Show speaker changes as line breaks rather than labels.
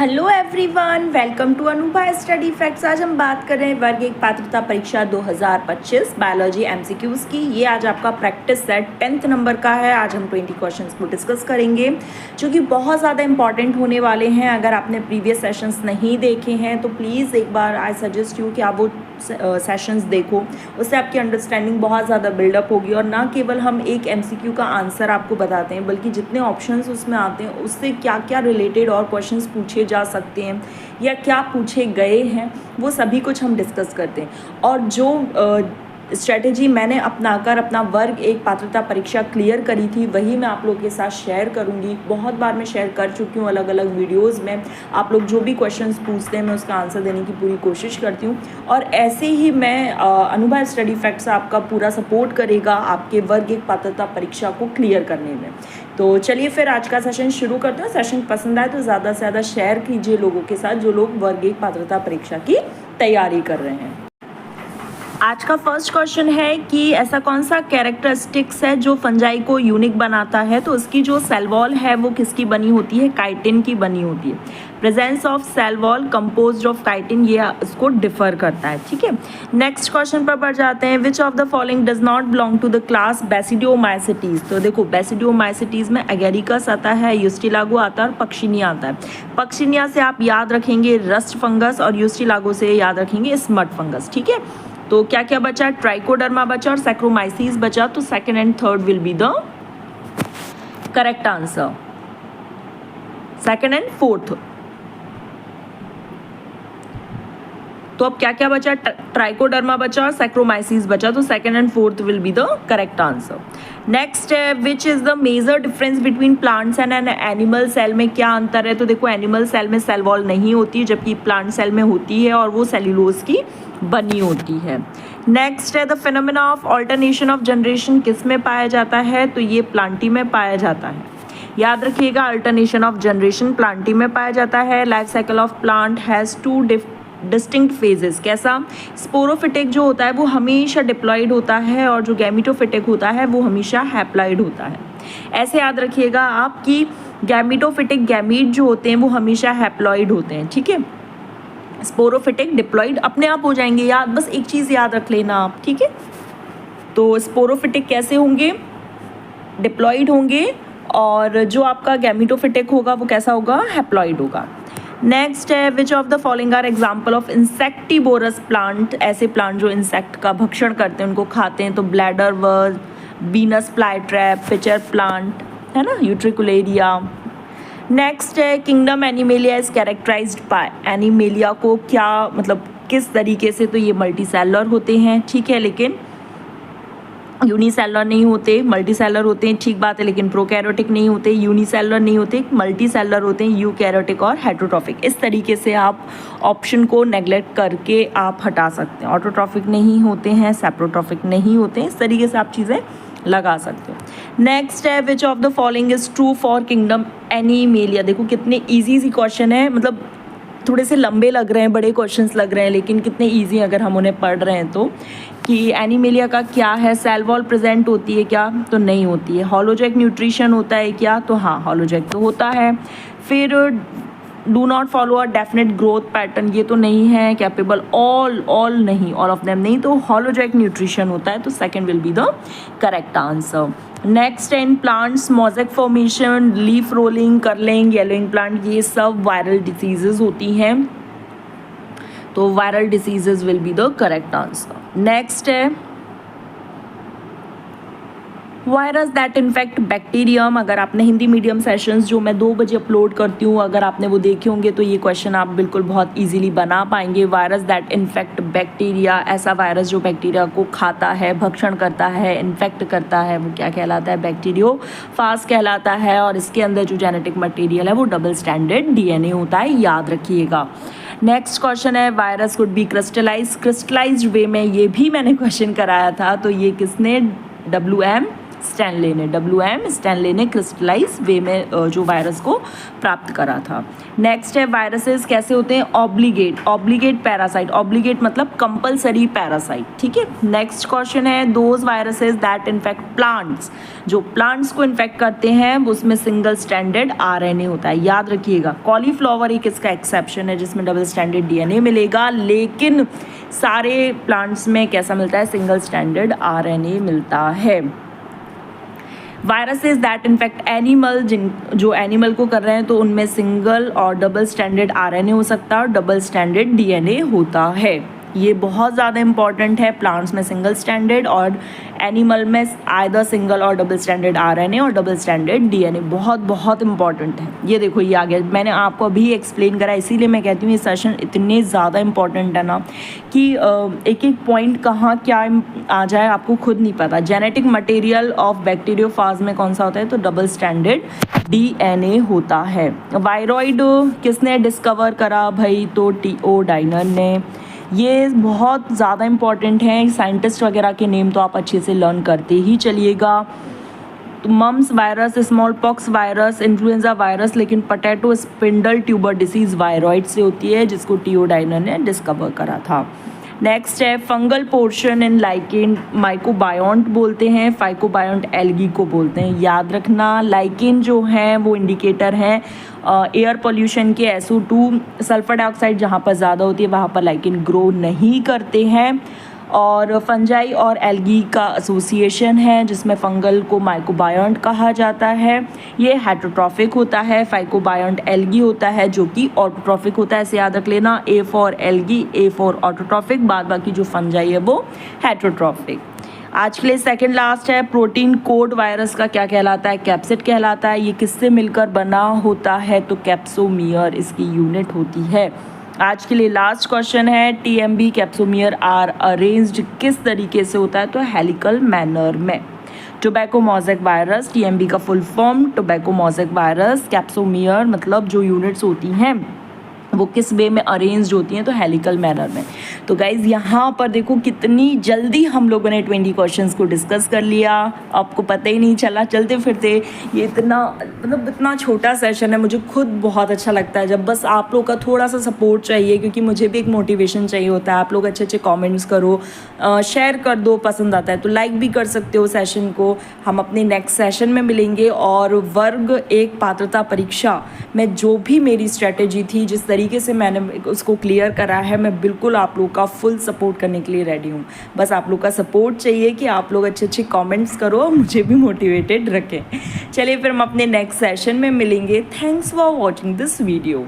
Hello everyone, welcome to Anubha study facts. आज हम बात कर रहे हैं वर्ग एक पात्रता परीक्षा 2025 बायोलॉजी एमसीक्यूज़ की। ये आज आपका प्रैक्टिस सेट 10th नंबर का है। आज हम 20 क्वेश्चंस को डिस्कस करेंगे जो कि बहुत ज़्यादा इंपॉर्टेंट होने वाले हैं। अगर आपने प्रीवियस सेशंस नहीं देखे हैं तो प्लीज़ एक बार आई सजेस्ट यू कि आप वो सेशंस देखो, उससे आपकी अंडरस्टैंडिंग बहुत ज़्यादा बिल्डअप होगी। और ना केवल हम एक एमसीक्यू का आंसर आपको बताते हैं, बल्कि जितने ऑप्शंस उसमें आते हैं उससे क्या क्या रिलेटेड और क्वेश्चंस पूछे जा सकते हैं या क्या पूछे गए हैं, वो सभी कुछ हम डिस्कस करते हैं। और जो स्ट्रेटेजी मैंने अपनाकर अपना वर्ग एक पात्रता परीक्षा क्लियर करी थी, वही मैं आप लोगों के साथ शेयर करूंगी। बहुत बार मैं शेयर कर चुकी हूँ अलग अलग वीडियोस में। आप लोग जो भी क्वेश्चंस पूछते हैं मैं उसका आंसर देने की पूरी कोशिश करती हूँ। और ऐसे ही मैं अनुभव स्टडी फैक्ट्स आपका पूरा सपोर्ट करेगा आपके वर्ग एक पात्रता परीक्षा को क्लियर करने में। तो चलिए फिर आज का सेशन शुरू करते हैं। सेशन पसंद आए तो ज़्यादा से ज़्यादा शेयर कीजिए लोगों के साथ जो लोग वर्ग एक पात्रता परीक्षा की तैयारी कर रहे हैं। आज का फर्स्ट क्वेश्चन है कि ऐसा कौन सा कैरेक्टरिस्टिक्स है जो फंजाई को यूनिक बनाता है। तो उसकी जो सेल वॉल है वो किसकी बनी होती है? काइटिन की बनी होती है। Presence of cell wall composed of chitin, ये इसको डिफर करता है। ठीक है, नेक्स्ट क्वेश्चन पर बढ़ जाते हैं। Which of the following does not belong to the class basidiomycetes. तो देखो बेसिडियोमाइसिटीज में एगेरिकस आता है, यूस्टिलागो आता है और पक्षिनिया आता है। पक्षिनिया से आप याद रखेंगे रस्ट फंगस और यूस्टिलागो से याद रखेंगे स्मट फंगस। ठीक है, तो क्या क्या बचा? ट्राइकोडर्मा बचा और सैक्रोमाइसीज बचा। तो second and third will be the correct answer. Second and fourth. तो अब क्या क्या बचा? ट्राइकोडर्मा बचा और सैक्रोमाइसीज बचा। तो second and fourth will be the correct answer. Next है which is the major difference between plants and an animal cell में क्या अंतर है? तो देखो एनिमल सेल में सेल वॉल नहीं होती जबकि प्लांट सेल में होती है और वो सेल्यूलोज की बनी होती है। नेक्स्ट है the phenomena of alternation of generation किस में पाया जाता है? तो ये प्लांटी में पाया जाता है। याद रखिएगा अल्टरनेशन ऑफ जनरेशन प्लांटी में पाया जाता है। Life cycle of plant has two distinct phases. कैसा? स्पोरोफिटिक जो होता है वो हमेशा डिप्लॉयड होता है और जो गैमिटोफिटिक होता है वो हमेशा हैप्लॉयड होता है। ऐसे याद रखिएगा आप कि गैमिटोफिटिक गैमीट जो होते हैं वो हमेशा हैप्लॉयड होते हैं। ठीक है, स्पोरोफिटिक डिप्लॉयड अपने आप हो जाएंगे याद, बस एक चीज़ याद रख लेना आप। ठीक है, तो स्पोरोफिटिक कैसे होंगे? डिप्लॉयड होंगे और जो आपका गैमिटोफिटिक होगा वो कैसा होगा? हैप्लॉयड होगा। नेक्स्ट है which of the following are example of insectivorous plant. ऐसे प्लांट जो इंसेक्ट का भक्षण करते हैं उनको खाते हैं। तो ब्लैडर वर्म, बीनस फ्लाईट्रैप, पिचर प्लांट है ना, यूट्रिकुलेरिया। नेक्स्ट है kingdom animalia is characterized by. Animalia को क्या मतलब किस तरीके से? तो ये मल्टीसेलुलर होते हैं। ठीक है, लेकिन यूनिसेलुलर नहीं होते, मल्टीसेलुलर होते हैं। ठीक बात है, लेकिन प्रोकैरियोटिक नहीं होते, यूनिसेलुलर नहीं होते, मल्टीसेलुलर होते हैं, यूकैरियोटिक और हेटेरोट्रॉफिक। इस तरीके से आप ऑप्शन को नेग्लेक्ट करके आप हटा सकते हैं। ऑटोट्रॉफिक नहीं होते हैं, सेप्रोट्रॉफिक नहीं होते हैं। इस तरीके से आप चीज़ें लगा सकते हो। नेक्स्ट है which of the following is true for kingdom animalia. देखो कितने इजी क्वेश्चन है, मतलब थोड़े से लंबे लग रहे हैं, बड़े क्वेश्चंस लग रहे हैं, लेकिन कितने इजी अगर हम उन्हें पढ़ रहे हैं तो। कि एनिमेलिया का क्या है? सेल वॉल प्रेजेंट होती है क्या? तो नहीं होती है। हॉलोजैक न्यूट्रिशन होता है क्या? तो हाँ, हॉलोजैक तो होता है। फिर do not follow a definite growth pattern, ये तो नहीं है। कैपेबल ऑल नहीं, ऑल ऑफ देम नहीं। तो हॉलोजैक न्यूट्रिशन होता है। तो second will be the correct answer. Next in plants mosaic formation, leaf rolling, curling, yellowing plant, ये सब वायरल डिसीजेज होती हैं। तो viral diseases will be the correct answer. Next है वायरस दैट इन्फेक्ट बैक्टीरियम। अगर आपने हिंदी मीडियम सेशंस जो मैं 2 बजे अपलोड करती हूँ, अगर आपने वो देखे होंगे तो ये क्वेश्चन आप बिल्कुल बहुत इजीली बना पाएंगे। वायरस दैट इन्फेक्ट बैक्टीरिया, ऐसा वायरस जो बैक्टीरिया को खाता है, भक्षण करता है, इन्फेक्ट करता है, वो क्या कहलाता है? बैक्टीरियोफाज कहलाता है। और इसके अंदर जो जेनेटिक मटेरियल है वो डबल स्टैंडर्ड DNA होता है, याद रखिएगा। नेक्स्ट क्वेश्चन है वायरस कुड बी क्रिस्टलाइज्ड वे में, ये भी मैंने क्वेश्चन कराया था। तो ये किसने? WM स्टैनले ने, WM स्टैनले ने क्रिस्टलाइज वे में जो वायरस को प्राप्त करा था। नेक्स्ट है वायरसेस कैसे होते हैं, ऑब्लिगेट पैरासाइट, ऑब्लिगेट मतलब कंपलसरी पैरासाइट, ठीक है। नेक्स्ट क्वेश्चन है those viruses that infect plants, जो प्लांट्स को इन्फेक्ट करते हैं उसमें सिंगल स्टैंडर्ड RNA होता है, याद रखिएगा। कॉलीफ्लावर एक इसका एक्सेप्शन है जिसमें डबल स्टैंडर्ड DNA मिलेगा, लेकिन सारे प्लांट्स में कैसा मिलता है, सिंगल स्टैंडर्ड RNA मिलता है। वायरसेस दैट इन्फेक्ट एनिमल, जो एनिमल को कर रहे हैं तो उनमें सिंगल और डबल स्टैंडर्ड RNA हो सकता है और डबल स्टैंडर्ड DNA होता है। ये बहुत ज़्यादा इंपॉर्टेंट है, प्लांट्स में सिंगल स्टैंडर्ड और एनिमल में आइदर सिंगल और डबल स्टैंडर्ड RNA और डबल स्टैंडर्ड DNA, बहुत बहुत इंपॉर्टेंट है। ये देखो ये आ गया, मैंने आपको अभी एक्सप्लेन करा, इसीलिए मैं कहती हूँ ये सेशन इतने ज़्यादा इंपॉर्टेंट है ना कि एक एक पॉइंट कहाँ क्या आ जाए आपको खुद नहीं पता। जेनेटिक मटेरियल ऑफ बैक्टीरियोफाज में कौन सा होता है, तो डबल स्टैंडर्ड DNA होता है। वायरॉइड किसने डिस्कवर करा भाई, तो T.O. डाइनर ने। ये बहुत ज़्यादा इंपॉर्टेंट है, साइंटिस्ट वगैरह के नेम तो आप अच्छे से लर्न करते ही चलिएगा। तो mumps virus, smallpox virus, influenza virus, लेकिन potato spindle tuber disease viroid से होती है जिसको T.O. डाइनर ने डिस्कवर करा था। नेक्स्ट है फंगल पोर्शन इन लाइकेन, माइकोबायोंट बोलते हैं, फाइकोबायोंट एल्गी को बोलते हैं, याद रखना। लाइकेन जो है वो इंडिकेटर हैं एयर पोल्यूशन के, SO2 सल्फर डाइऑक्साइड जहाँ पर ज़्यादा होती है वहाँ पर लाइकेन ग्रो नहीं करते हैं। और फंजाई और एल्गी का एसोसिएशन है जिसमें फंगल को माइकोबायोंट कहा जाता है, ये हेटरोट्रॉफिक होता है। फाइकोबायोंट एल्गी होता है जो कि ऑटोट्रॉफिक होता है, ऐसे याद रख लेना, A for algae, A for autotrophic, बाद बाकी जो फंजाई है वो हेटरोट्रॉफिक। आज के लिए सेकंड लास्ट है प्रोटीन कोड वायरस का क्या कहलाता है, कैप्सिड कहलाता है। ये किससे मिलकर बना होता है, तो कैप्सोमियर इसकी यूनिट होती है। आज के लिए लास्ट क्वेश्चन है TMB कैप्सोमियर आर अरेंज्ड किस तरीके से होता है, तो हेलिकल मैनर में। टोबैको मोज़ेक वायरस, TMB का full form tobacco mosaic virus, capsomere मतलब जो यूनिट्स होती हैं वो किस वे में अरेंज्ड होती हैं, तो हेलिकल मैनर में। तो गाइज़ यहाँ पर देखो कितनी जल्दी हम लोगों ने 20 क्वेश्चंस को डिस्कस कर लिया, आपको पता ही नहीं चला चलते फिरते। ये इतना मतलब इतना छोटा सेशन है, मुझे खुद बहुत अच्छा लगता है जब बस आप लोग का थोड़ा सा सपोर्ट चाहिए, क्योंकि मुझे भी एक मोटिवेशन चाहिए होता है। आप लोग अच्छे अच्छे कॉमेंट्स करो, शेयर कर दो, पसंद आता है तो लाइक भी कर सकते हो सेशन को। हम अपने नेक्स्ट सेशन में मिलेंगे और वर्ग 1 पात्रता परीक्षा में जो भी मेरी स्ट्रेटेजी थी, जिस तरीके से मैंने उसको क्लियर करा है, मैं बिल्कुल आप लोग का फुल सपोर्ट करने के लिए रेडी हूँ। बस आप लोग का सपोर्ट चाहिए कि आप लोग अच्छे अच्छे कमेंट्स करो और मुझे भी मोटिवेटेड रखें। चलिए फिर हम अपने नेक्स्ट सेशन में मिलेंगे। Thanks for watching this video.